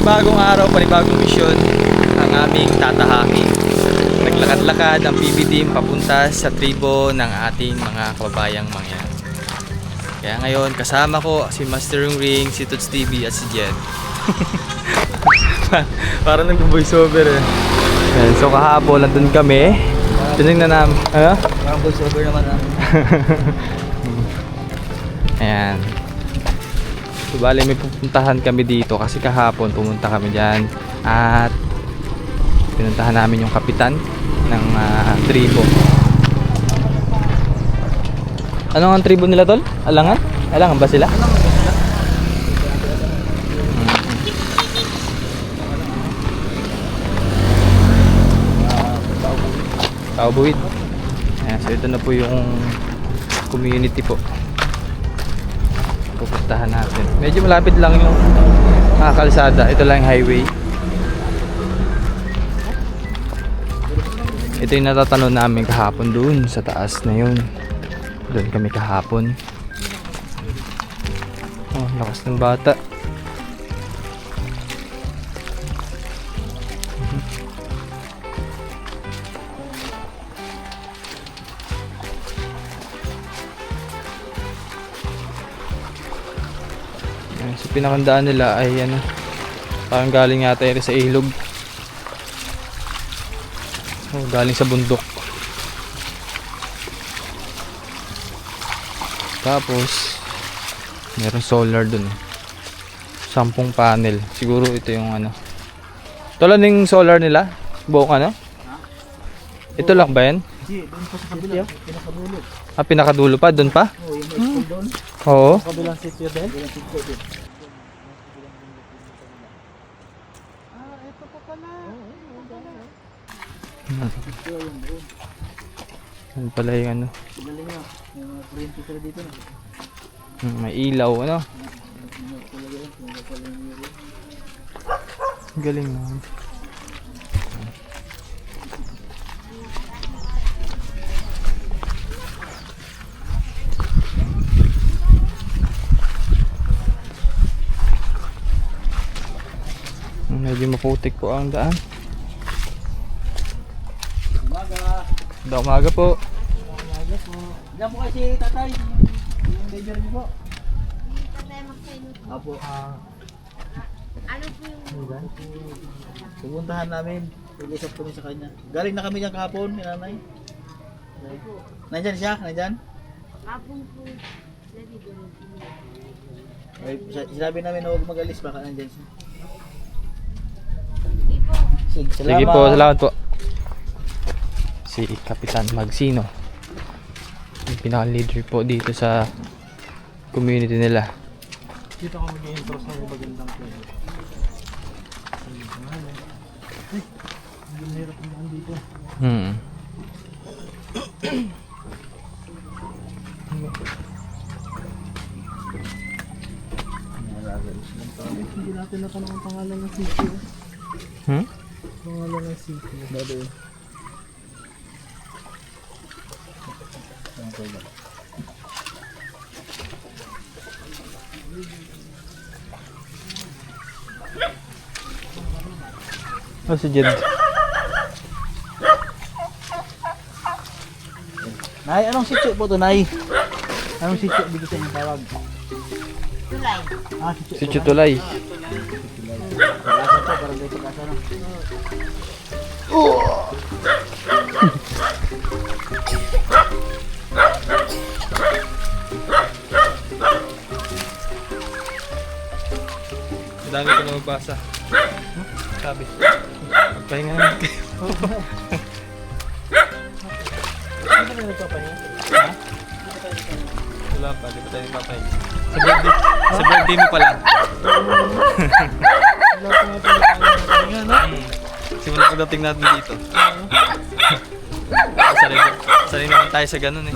panibagong araw, panibagong misyon ang aming tatahakin. Naglakad-lakad ang PB team papunta sa tribo ng ating mga kababayang mangyan. Kaya ngayon kasama ko si Master Ring, si Toots TV at si Jen. Parang nag-voice over eh. Yan, so kahapon nandun kami. Tinignan namin. Ano? Parang voice over naman Ayan. So bali may pupuntahan kami dito kasi kahapon pumunta kami dyan at pinuntahan namin yung kapitan ng tribo. Ano ang tribo nila, tol? Alangan? Alangan ba sila? Taubuhid. Ayan, so ito na po yung community po. Pupuntahan natin. Medyo malapit lang yung kalsada. Ito lang yung highway. Ito yung natatanong namin kahapon doon sa taas na yun. Doon kami kahapon. Oh, lakas ng bata. So pinakandaan nila ay ano, parang galing yata yun sa ilog. Oh, galing sa bundok. Tapos meron solar dun. 10 panel. Siguro ito yung ano. Tulad ng solar nila? Buong ano? Ito lang ba yan? Hindi, doon pa sa kabila. Pinakadulo. Ah, pinakadulo pa? Doon pa? Oo, yung may school doon. Oo. Kabilang sitio din? Kabilang sitio din. Yan pala yung ano. Galing na. May mga kuryente sila dito na. May ilaw ano. Galing na. Medyo maputik po ang daan. Umaga po. Umaga po. Diyan po kasi tatay. Yung leader niyo po. Tatay magkainit po. Apo. Ano po yung... Pupuntahan namin. Pag-isap kami sa kanya. Galing na kami dyan kahapon, ni nanay. Nandyan siya? Nandyan? Kapong po. Ay, sinabi namin na huwag mag-alis, baka nandyan siya. Sige po, salamat po. Si Kapitan Magsino, yung pinaka-leader po dito sa community nila. Dito ako mag-i-intro sa magandang play. Ay, hindi hirap naman dito. Hindi natin natanong ang pangalan ng sitio. Pangalan ng sitio. Dado. Oh, si Jed. Nay, anong sitio po to, Nay? Anong sitio dito sa inyong tawag? Tulay. Ah, Si Chutulay. Pag-asa po, parang dito pag-asa na. Madami ko na magbasa. Sabi. Magpahinga naman kayo. Hindi ka na nagpapahinga? Ha? Wala pa, di pa tayo papahinga. Sa birthday mo pa lang. Wala pa nga pala tayo nagpapahinga, no? Simula pagdating natin dito. Sanay naman tayo sa ganun eh.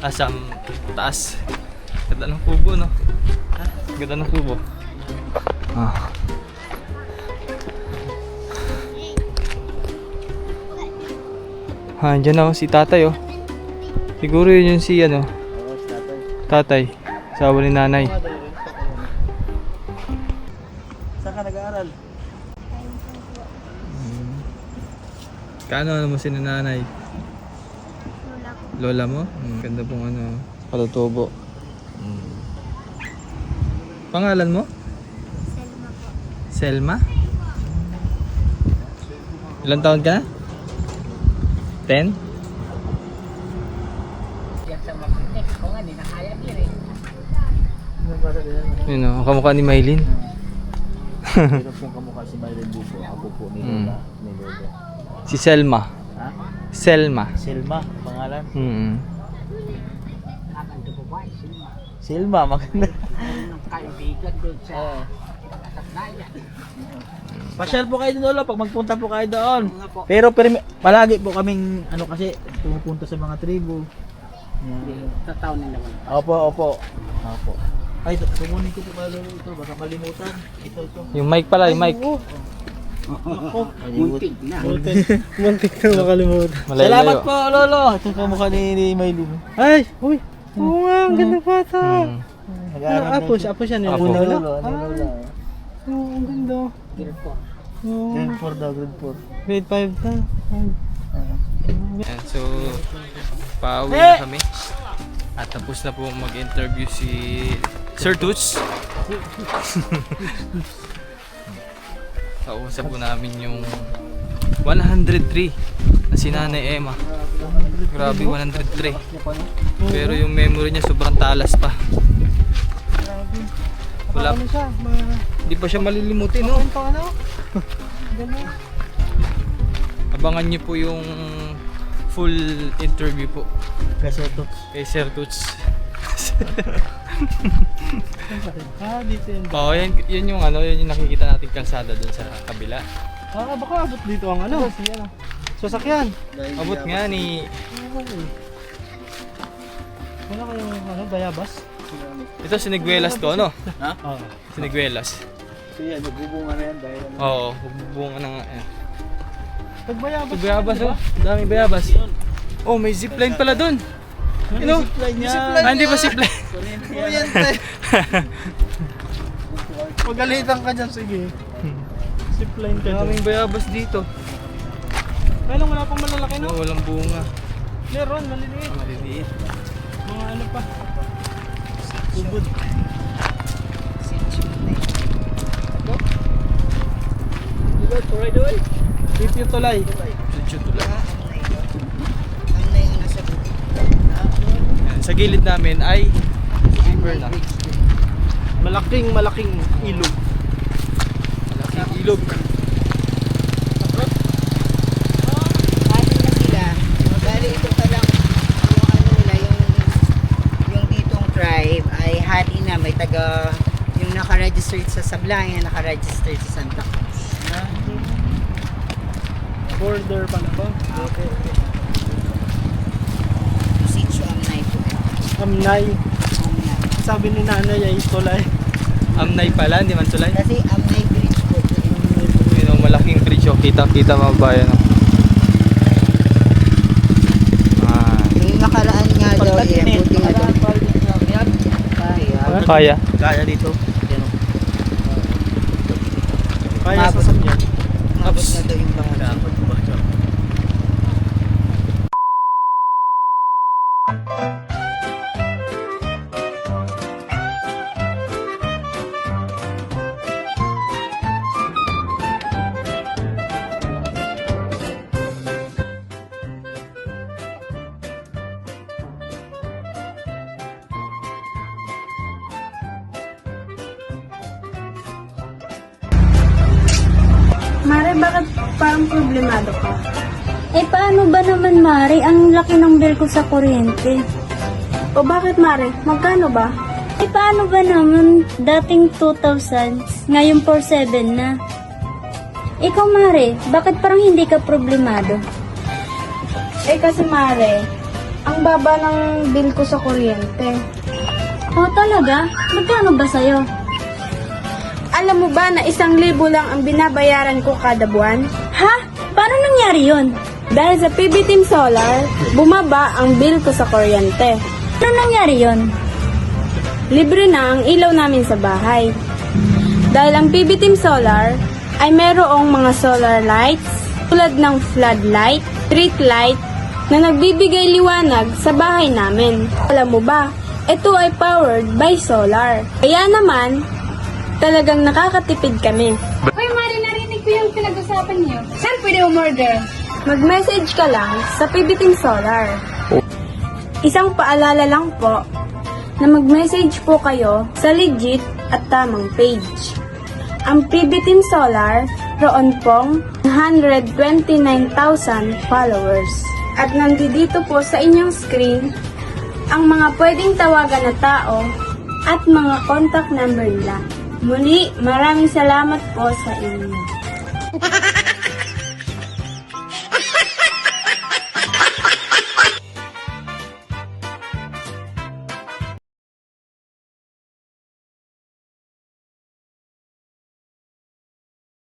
Asam taas. Ganda ng kubo, no? Ha? Ganda ng tubo. Ah. Diyan na si tatay oh. Siguro yun yung si ano, Oo, si tatay. tatay. Asawa ni nanay. Saan ka nag-aaral? Kaano ano mo si nanay? Lola ko. Lola mo? Ganda pong ano, palutubo. Pangalan mo? Selma po. Selma? Ilang taon ka na? 10? Ano ba sabi naman? Yun o, kamukha ni Maylin. Pero kung kamukha si Mylen Buko, ako po ni Lola. Ni Lola. Si Selma. Ha? Selma. Selma, pangalan? Selma, maganda. Kaibigan doon sa Oo. Kasaknayan. Pasyal po kayo doon, Lola, pag magpunta po kayo doon. Mga po, Pero palagi po kaming, ano kasi, pumupunta sa mga tribo. Yan. sa taon din naman. Opo, opo. Opo. Ay, tumunin ko po pala ito, baka kalimutan. Ito. Yung mic pala, yung mic. Muntig na. Muntik ka makalimutan. Malayo-layo. Salamat po, Lolo. Ito kamukha ni Maylin. Ay, uy. Oo nga, ang ganda bata. Nag-aaral Apo siya nila. Apo. Ano, Lola? Lolo? Ano, Lola? Oo, ang ganda. Oo, Grade 4 daw, grade 4. grade 5 na. Yan, so, pauwi na kami. At tapos na po mag-interview si Sir Toots. Kausap po namin yung 103 na si Nanay Emma. Grabe, 103. Pero yung memory niya sobrang talas pa. Wala, Ano siya? hindi pa siya malilimutin, no? Ano? Ganda. Abangan niyo po yung full interview po Kasi ito. kay Sir Toots. Dito yun. Oo, yun yung ano, yun yung nakikita nating kalsada dun sa kabila. Baka abot dito ang ano? Sasakyan. Abot nga ni... Wala kayong ano, bayabas? Ito, siniguelas to, ano? Ha? Oo. Siniguelas. So yan, nagbubunga na yan dahil ano. Oo, magbubunga ng... Pag bayabas. Ito, bayabas, oh. Daming bayabas. Oh, may zipline pala dun. You know? Zipline niya. Hindi ba zipline? Oh, yan tayo. Pagalitan ka dyan, sige. Zipline ka dyan. Daming bayabas dito. Kaya lang wala pang malalaki, no? Oh, walang bunga. Meron, maliliit. Maliliit. Mga ano pa. Ubod. Dito yung tulay. Medyo tulad. Yan, sa gilid namin ay river na. Malaking ilog. Malaking ilog. Ano na sila? Bali ito pa lang yung ano nila, yung ditong tribe ay hati na may taga yung naka-registered sa Sablayan, naka-registered sa Santa Cruz. Border pala ba? Okay. Sitio Amnay po. Amnay. Amnay. Sabi ni nanay ay tulay. Amnay pala, hindi man tulay. Kasi Amnay Bridge po. Yun ang malaking bridge, oh. Kita-kita mga bayan, oh. Yung nakaraan nga daw eh, buti nga daw. Kaya. Kaya. Kaya dito. Yan o. Kaya sa sakyan. Mabot na daw yung bahay. Mare, bakit parang problemado ka? Eh, paano ba naman, Mare? Ang laki ng bill ko sa kuryente. O bakit, Mare? Magkano ba? Eh, paano ba naman? Dating 2,000, ngayon 4,700 na. Ikaw, Mare, bakit parang hindi ka problemado? Eh, kasi, Mare, ang baba ng bill ko sa kuryente. Oh, talaga? Magkano ba sa'yo? Alam mo ba na 1,000 lang ang binabayaran ko kada buwan? Ha? Paano nangyari yun? Dahil sa PB Team Solar, bumaba ang bill ko sa kuryente. Ano nangyari yun? Libre na ang ilaw namin sa bahay. Dahil ang PB Team Solar ay merong mga solar lights tulad ng floodlight, street light na nagbibigay liwanag sa bahay namin. Alam mo ba, ito ay powered by solar. Kaya naman, talagang nakakatipid kami. Hoy, Mari, narinig ko yung pinag-usapan niyo. Saan pwede umorder? Mag-message ka lang sa PB Team Solar. Isang paalala lang po na mag-message po kayo sa legit at tamang page. Ang PB Team Solar, roon pong 129,000 followers. At nandito po sa inyong screen ang mga pwedeng tawagan na tao at mga contact number nila. Muli, maraming salamat po sa inyo.